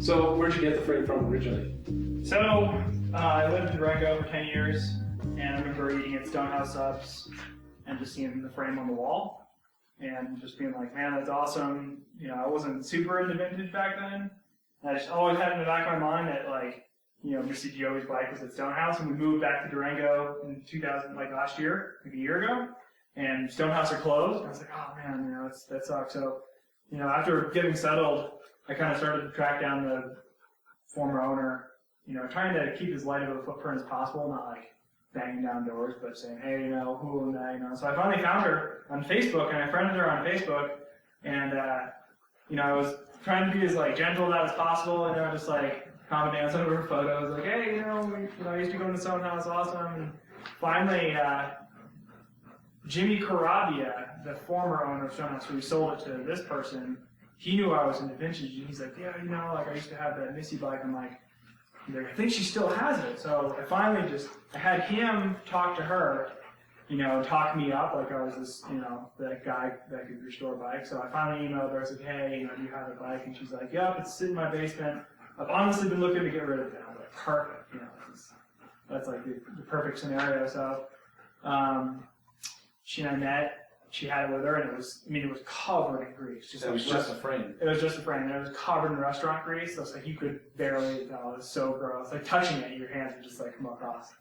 So where'd you get the frame from originally? So I lived in Durango for 10 years, and I remember eating at Stonehouse Subs and just seeing the frame on the wall and just being like, man, that's awesome. You know, I wasn't super into vintage back then. I just always had in the back of my mind that, like, you know, Missy Giove's bike was at Stonehouse, and we moved back to Durango in 2000, like last year, like a year ago, and Stonehouse are closed. And I was like, oh man, you know, that sucks. So, you know, after getting settled, I kind of started to track down the former owner, you know, trying to keep as light of a footprint as possible, not like banging down doors, but saying, hey, you know, who am I, you know. So I finally found her on Facebook, and I friended her on Facebook, and, you know, I was trying to be as, like, gentle as possible, you know, just, like, commenting on some of her photos, like, hey, you know, I used to go to Stonehouse, awesome. And finally, Jimmy Carabia, the former owner of Stonehouse, who sold it to this person, he knew I was into vintage, and he's like, yeah, you know, like, I used to have that Missy bike. I'm like, I think she still has it. So I finally I had him talk to her, you know, talk me up like I was this, you know, that guy that could restore bikes. So I finally emailed her, I was like, hey, you know, do you have a bike? And she's like, yep, it's sitting in my basement. I've honestly been looking to get rid of it. I was like, perfect, you know, that's like the perfect scenario. So she and I met. She had it with her, and it was covered in grease. It was just a frame. It was just a frame, and it was covered in restaurant grease. So it's like you could barely tell. It was so gross. Like touching it, your hands would just like come across.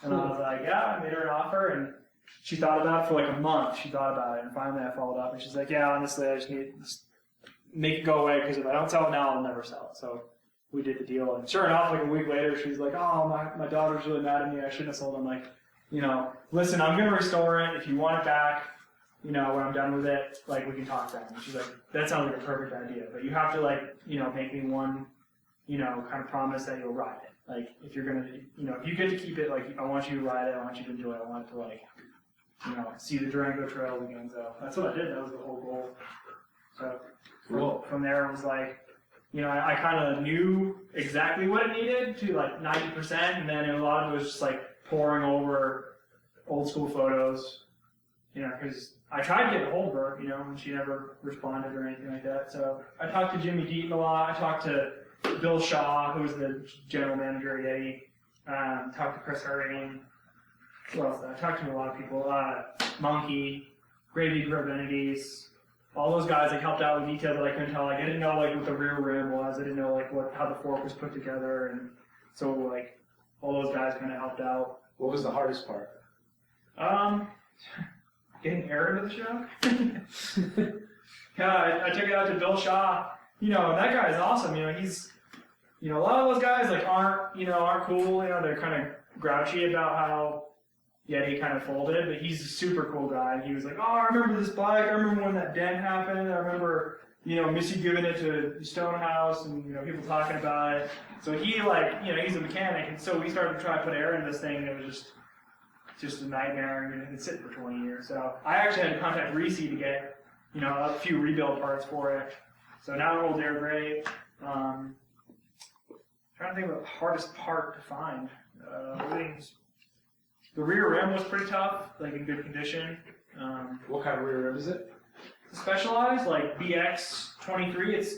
And I was like, yeah, I made her an offer, and she thought about it for like a month. She thought about it, and finally I followed up, and she's like, yeah, honestly, I just need to make it go away, because if I don't sell it now, I'll never sell it. So we did the deal, and sure enough, like a week later, she's like, oh, my daughter's really mad at me. I shouldn't have sold it. I'm like, you know, listen, I'm going to restore it. If you want it back, you know, when I'm done with it, like, we can talk then. And she's like, that sounds like a perfect idea, but you have to, like, you know, make me one, you know, kind of promise that you'll ride it. Like, if you're going to, you know, if you get to keep it, like, I want you to ride it, I want you to enjoy it, I want it to, like, you know, see the Durango Trail again. So that's what I did. That was the whole goal. So Cool. From there, it was like, you know, I kind of knew exactly what it needed to, like, 90%, and then a lot of it was just, like, poring over old school photos, you know, because I tried to get a hold of her, you know, and she never responded or anything like that. So I talked to Jimmy Deaton a lot. I talked to Bill Shaw, who was the general manager at Yeti. Talked to Chris Harding. Who else? I talked to a lot of people. Monkey, Gravy Entities. All those guys, like, helped out with details that I couldn't tell. Like, I didn't know, like, what the rear rim was. I didn't know, like, how the fork was put together. And so, like, all those guys kind of helped out. What was the hardest part? Getting air into the show. Yeah, I took it out to Bill Shaw. You know, that guy is awesome. You know, he's, you know, a lot of those guys, like, aren't cool. You know, they're kind of grouchy about how Yeti kind of folded, but he's a super cool guy. He was like, oh, I remember this bike. I remember when that dent happened. I remember, you know, Missy giving it to Stonehouse and, you know, people talking about it. So he, like, you know, he's a mechanic, and so we started to try to put air in this thing, and it was just a nightmare, and it had sit for 20 years. So I actually had to contact Reese to get, you know, a few rebuild parts for it. So now it holds air great. Trying to think of the hardest part to find. The rear rim was pretty tough, like in good condition. What kind of rear rim is it? Specialized, like BX23. It's,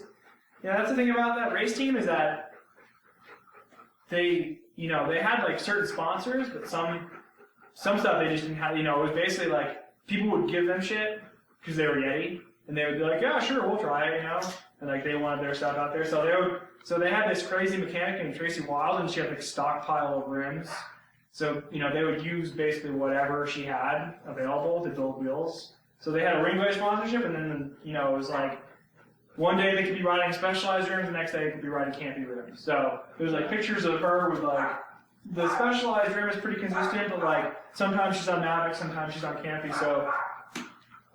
yeah, that's the thing about that race team is that they, you know, they had like certain sponsors, but some stuff they just didn't have. You know, it was basically like people would give them shit because they were Yeti, and they would be like, yeah, sure, we'll try it, you know, and like they wanted their stuff out there, so they had this crazy mechanic named Tracy Wild, and she had like a stockpile of rims. So, you know, they would use basically whatever she had available to build wheels. So they had a Ringway sponsorship, and then, you know, it was like one day they could be riding Specialized rims, the next day they could be riding Campy rims. So there's like pictures of her with like, the Specialized rim is pretty consistent, but like sometimes she's on Mavic, sometimes she's on Campy. So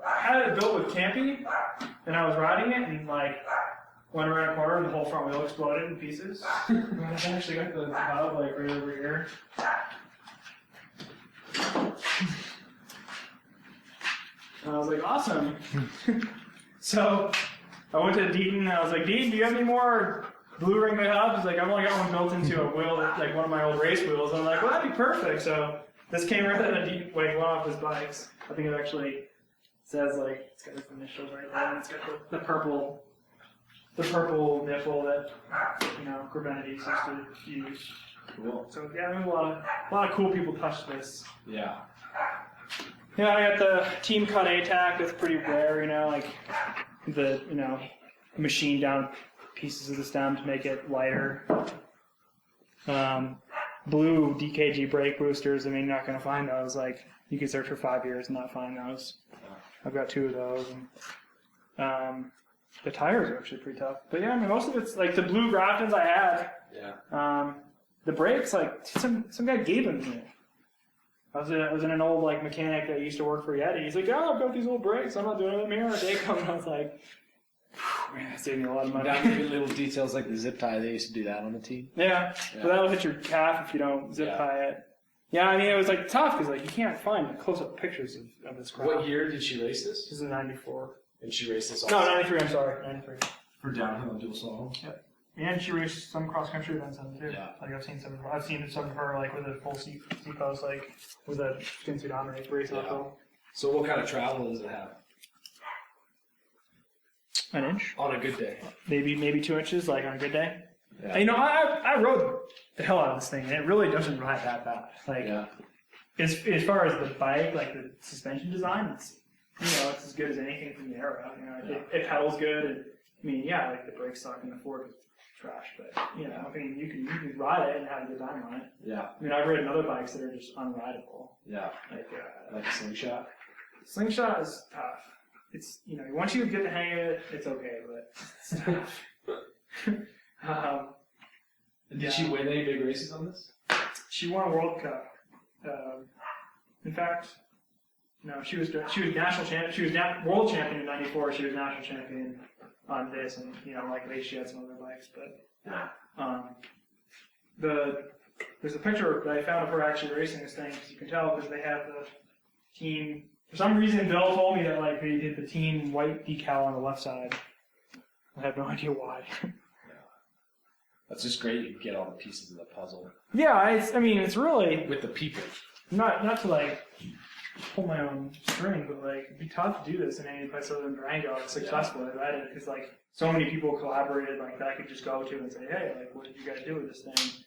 I had it built with Campy, and I was riding it, and like went around a corner, and the whole front wheel exploded in pieces. And I actually got the hub like right over here. And I was like, awesome. So I went to Deaton, and I was like, Deaton, do you have any more blue Ringway hubs? He's like, I've only got one built into a wheel, like one of my old race wheels. And I'm like, well, that'd be perfect. So this came right out of Deaton, one off his bikes. I think it actually says, like, it's got his initials right there, and it's got the purple the purple nipple that Gravenities used to use. Cool. So yeah, I mean, a lot of cool people touched this. Yeah. Yeah, I got the team cut ATAC. That's pretty rare, like the machine down pieces of the stem to make it lighter. Blue DKG brake boosters. I mean, you're not gonna find those. Like you can search for 5 years and not find those. I've got 2 of those. And, the tires are actually pretty tough. But yeah, I mean, most of it's like the blue Graftons I had. Yeah. The brakes, like some guy gave them to me. I was in an old like mechanic that used to work for Yeti. He's like, "Oh, I've got these old brakes. I'm not doing them here." They come, and I was like, "Man, that saved me a lot of money." Down to little details like the zip tie. They used to do that on the team. Yeah, but that'll hit your calf if you don't zip tie it. Yeah, I mean, it was like tough because like you can't find close-up pictures of this crap. What year did she race this? This is a '94. And she raced this also? No, '93. I'm sorry, '93. For downhill and dual slalom. Yep. And she raced some cross-country events on it too. Yeah. Like I've seen some of her like with a full seat post, like with a skin suit on race also. So what kind of travel does it have? An inch. On a good day. Maybe 2 inches, like on a good day. Yeah. And, I rode the hell out of this thing, and it really doesn't ride that bad. Like, as far as the bike, like the suspension design, it's it's as good as anything from the era. It pedals good. And, I mean, yeah, like the brakes suck and the fork is trash, but I mean, you can ride it and have a good time on it. Yeah. I mean, I've ridden other bikes that are just unrideable. Yeah. Like a slingshot. Slingshot is tough. It's once you get the hang of it, it's okay, but it's tough. Did she win any big races on this? She won a World Cup. In fact, no, she was national champion. She was world champion in '94. She was national champion on this, and likely she had some other bikes. But there's a picture that I found of her actually racing this thing, because you can tell because they have the team. For some reason, Bill told me that like they did the team white decal on the left side. I have no idea why. That's just great. You get all the pieces of the puzzle. Yeah, it's really with the people. Not to like pull my own string, but like it'd be tough to do this in any place other than Durango successfully, right? Because like so many people collaborated, like that I could just go to and say, hey, like what did you guys do with this thing?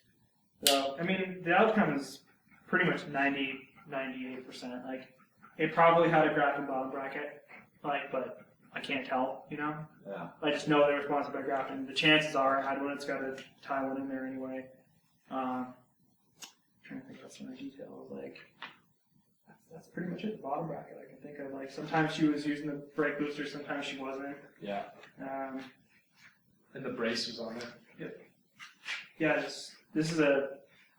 So I mean, the outcome is pretty much 98%. Like it probably had a Grafton bottom bracket, like, but I can't tell, Yeah. I just know they were sponsored by Grafton. The chances are I had one. It's got a tie one in there anyway. I'm trying to think about some of the details. Like that's pretty much it. The bottom bracket I can think of. Like sometimes she was using the brake booster, sometimes she wasn't. Yeah. And the brace was on there. Yep. Yeah. This is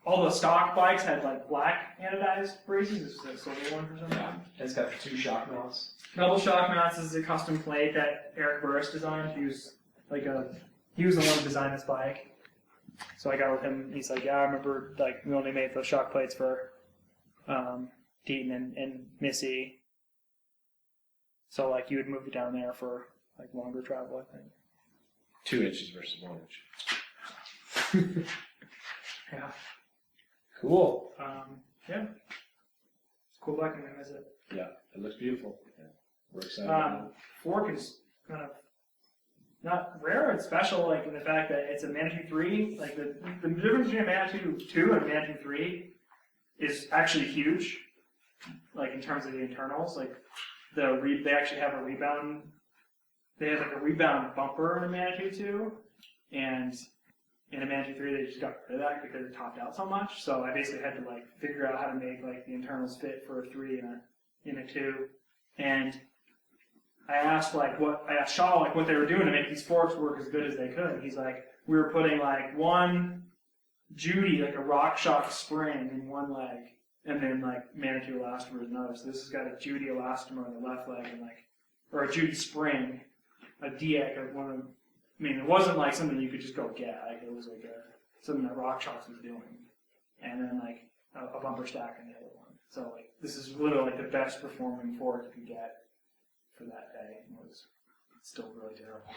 all the stock bikes had like black anodized braces. This is a silver one for some reason. And it's got 2 shock mounts. Double shock mounts. This is a custom plate that Eric Burris designed. He was the one who designed this bike. So I got with him. He's like, yeah, I remember like we only made those shock plates for Deaton and Missy. So like you would move it down there for like longer travel, I think. 2 inches versus 1 inch. Yeah. Cool. Yeah. It's a cool bike. I'm gonna miss it. Yeah, it looks beautiful. Yeah. We're excited. Fork is kind of not rare. It's special, like in the fact that it's a Manitou 3. Like the difference between a Manitou 2 and a Manitou 3 is actually huge. Like in terms of the internals, like they actually have a rebound. They have like a rebound bumper in a Manitou 2, and in a Manitou 3 they just got rid of that because it topped out so much. So I basically had to like figure out how to make like the internals fit for a 3 in a 2, and I asked Shaw like what they were doing to make these forks work as good as they could. And he's like, we were putting like one Judy, like a rock shock spring in one leg, and then like Manitou elastomer in another. So this has got a Judy elastomer on the left leg and or a Judy spring, a DX of one of them. I mean, it wasn't like something you could just go get. Like it was like something that Rock Shots was doing, and then like a bumper stack on the other one. So like this is literally like the best performing fork you could get for that day. It was still really terrible.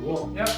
Cool. Yep.